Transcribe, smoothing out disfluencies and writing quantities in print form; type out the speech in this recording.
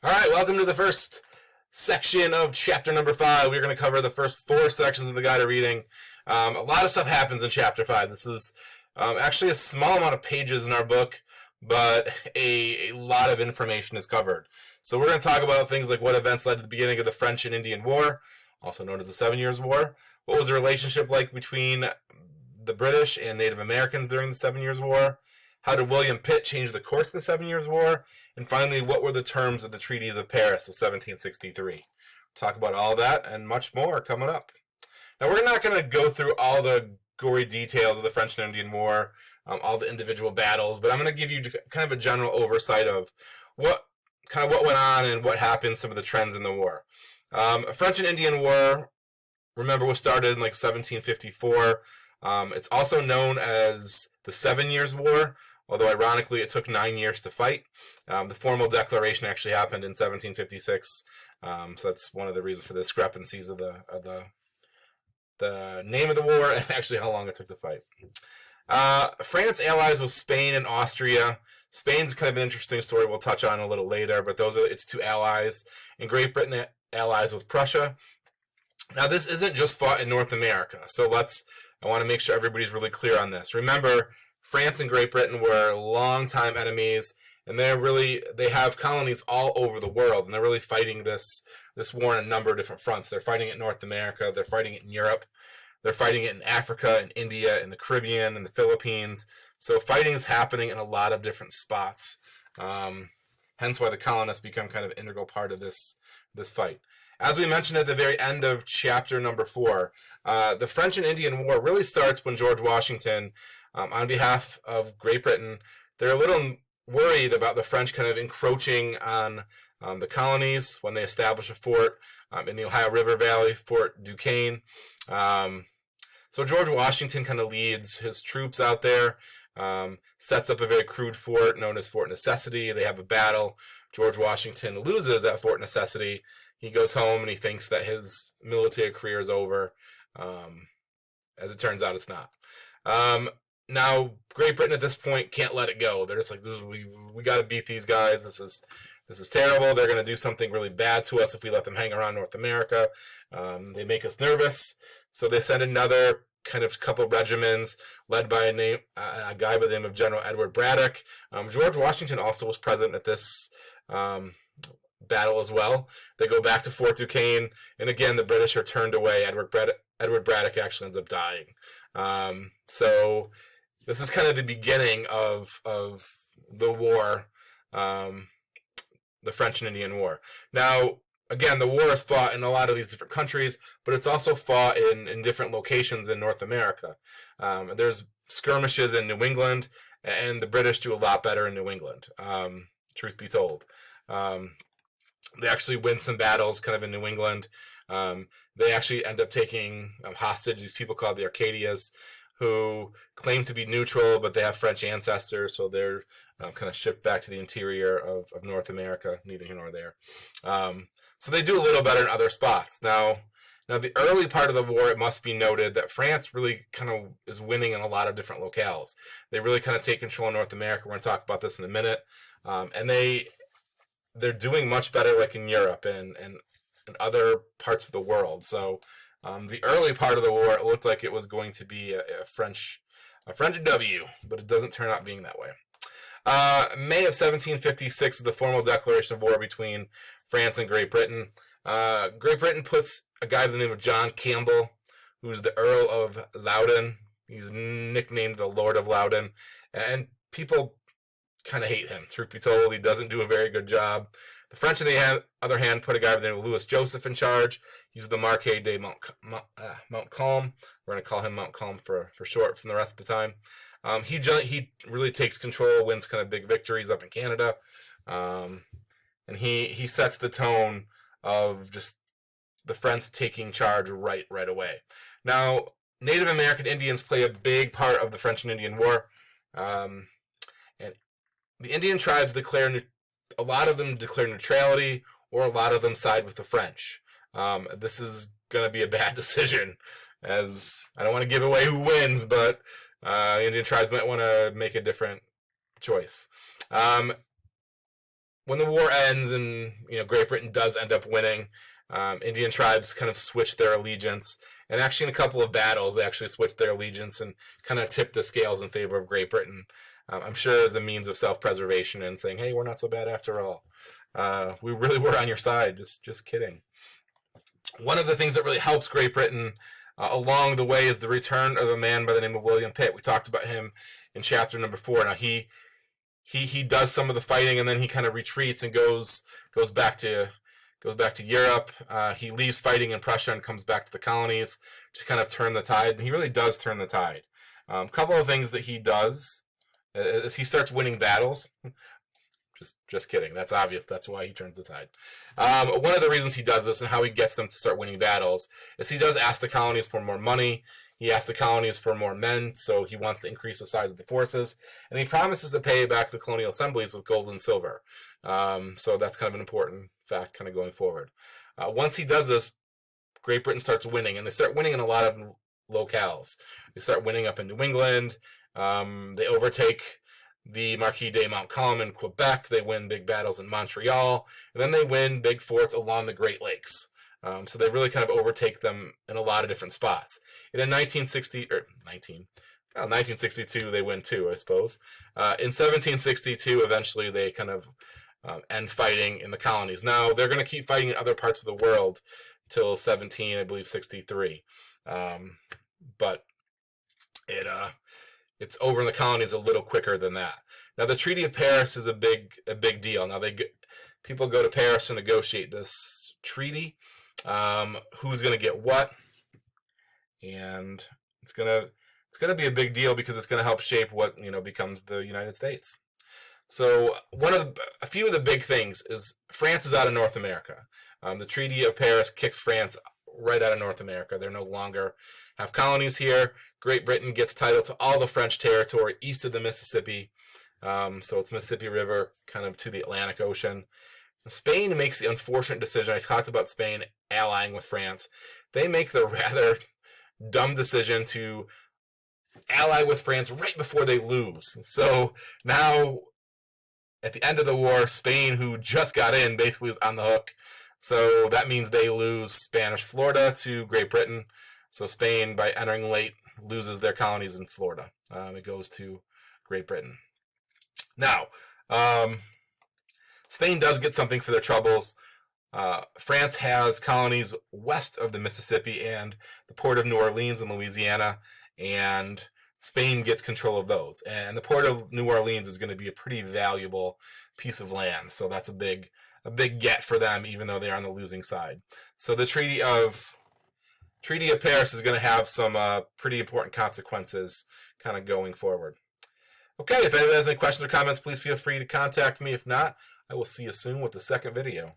All right, welcome to the first section of chapter number 5. We're going to cover the first 4 sections of the Guide to Reading. A lot of stuff happens in chapter 5. This is actually a small amount of pages in our book, but a lot of information is covered. So we're going to talk about things like what events led to the beginning of the French and Indian War, also known as the 7 Years' War. What was the relationship like between the British and Native Americans during the 7 Years' War? How did William Pitt change the course of the 7 Years' War? And finally, what were the terms of the Treaties of Paris of 1763? Talk about all that and much more coming up. Now, we're not going to go through all the gory details of the French and Indian War, all the individual battles, but I'm going to give you kind of a general oversight of what went on and what happened, some of the trends in the war. French and Indian War, remember, was started in like 1754. It's also known as the 7 Years' War, although ironically it took 9 years to fight. The formal declaration actually happened in 1756, so that's one of the reasons for the discrepancies of the name of the war and actually how long it took to fight. France allies with Spain and Austria. Spain's kind of an interesting story we'll touch on a little later, but those are its 2 allies. And Great Britain allies with Prussia. Now, this isn't just fought in North America, so I want to make sure everybody's really clear on this. Remember, France and Great Britain were longtime enemies, and they have colonies all over the world, and they're really fighting this war on a number of different fronts. They're fighting it in North America, they're fighting it in Europe, they're fighting it in Africa, in India, in the Caribbean, in the Philippines. So fighting is happening in a lot of different spots. Hence why the colonists become kind of an integral part of this fight. As we mentioned at the very end of chapter number 4, the French and Indian War really starts when George Washington, on behalf of Great Britain, they're a little worried about the French kind of encroaching on the colonies when they establish a fort in the Ohio River Valley, Fort Duquesne. So George Washington kind of leads his troops out there, sets up a very crude fort known as Fort Necessity. They have a battle. George Washington loses at Fort Necessity. He goes home and he thinks that his military career is over. As it turns out, it's not. Now, Great Britain at this point can't let it go. They're just like, we got to beat these guys. This is terrible. They're going to do something really bad to us if we let them hang around North America. They make us nervous. So they send another kind of couple regiments led by a guy by the name of General Edward Braddock. George Washington also was present at this battle as well. They go back to Fort Duquesne, and again, the British are turned away. Edward Braddock actually ends up dying. So this is kind of the beginning of the war, the French and Indian War. Now, again, the war is fought in a lot of these different countries, but it's also fought in different locations in North America. There's skirmishes in New England, and the British do a lot better in New England, truth be told. They actually win some battles kind of in New England. They actually end up taking hostage these people called the Arcadias, who claim to be neutral, but they have French ancestors, so they're kind of shipped back to the interior of North America, neither here nor there. So they do a little better in other spots. Now the early part of the war, it must be noted that France really kind of is winning in a lot of different locales. They really kind of take control of North America. We're going to talk about this in a minute. And they're doing much better like in Europe and other parts of the world. So the early part of the war, it looked like it was going to be a French W, but it doesn't turn out being that way. May of 1756 is the formal declaration of war between France and Great Britain. Great Britain puts a guy by the name of John Campbell, who's the Earl of Loudoun. He's nicknamed the Lord of Loudoun, and people kind of hate him. Truth be told, he doesn't do a very good job. The French, on the other hand, put a guy by the name of Louis Joseph in charge. He's the Marquis de Montcalm. We're going to call him Montcalm for short from the rest of the time. He really takes control, wins kind of big victories up in Canada, and he sets the tone of just the French taking charge right away. Now, Native American Indians play a big part of the French and Indian War, and the Indian tribes a lot of them declare neutrality, or a lot of them side with the French. This is going to be a bad decision, as I don't want to give away who wins, but Indian tribes might want to make a different choice. when the war ends and Great Britain does end up winning, Indian tribes kind of switch their allegiance, and actually in a couple of battles they actually switched their allegiance and kind of tipped the scales in favor of Great Britain. I'm sure as a means of self-preservation and saying, hey, we're not so bad after all. We really were on your side. Just kidding. One of the things that really helps Great Britain along the way is the return of a man by the name of William Pitt. We talked about him in chapter number 4. Now he does some of the fighting, and then he kind of retreats and goes back to Europe. He leaves fighting in Prussia and comes back to the colonies to kind of turn the tide. And he really does turn the tide. A couple of things that he does is he starts winning battles. Just kidding. That's obvious. That's why he turns the tide. One of the reasons he does this and how he gets them to start winning battles is he does ask the colonies for more money. He asks the colonies for more men, so he wants to increase the size of the forces. And he promises to pay back the colonial assemblies with gold and silver. So that's kind of an important fact kind of going forward. Once he does this, Great Britain starts winning, and they start winning in a lot of locales. They start winning up in New England. They overtake the Marquis de Montcalm in Quebec. They win big battles in Montreal, and then they win big forts along the Great Lakes. So they really kind of overtake them in a lot of different spots. And in 1962, they win too, I suppose. In 1762, eventually they kind of end fighting in the colonies. Now, they're going to keep fighting in other parts of the world till 63. But it's over in the colonies a little quicker than that. Now, the Treaty of Paris is a big deal. Now, people go to Paris to negotiate this treaty. Who's going to get what? And it's going to be a big deal because it's going to help shape what becomes the United States. So a few of the big things is France is out of North America. The Treaty of Paris kicks France right out of North America. They no longer have colonies here. Great Britain gets title to all the French territory east of the Mississippi. So it's Mississippi River kind of to the Atlantic Ocean. Spain makes the unfortunate decision. I talked about Spain allying with France. They make the rather dumb decision to ally with France right before they lose. So now, at the end of the war, Spain, who just got in, basically is on the hook. So that means they lose Spanish Florida to Great Britain. So Spain, by entering late, loses their colonies in Florida. It goes to Great Britain. Now, Spain does get something for their troubles. France has colonies west of the Mississippi and the port of New Orleans in Louisiana, and Spain gets control of those. And the port of New Orleans is going to be a pretty valuable piece of land, so that's a big get for them, even though they're on the losing side. So the Treaty of Paris is going to have some pretty important consequences kind of going forward. Okay, if anyone has any questions or comments, please feel free to contact me. If not, I will see you soon with the second video.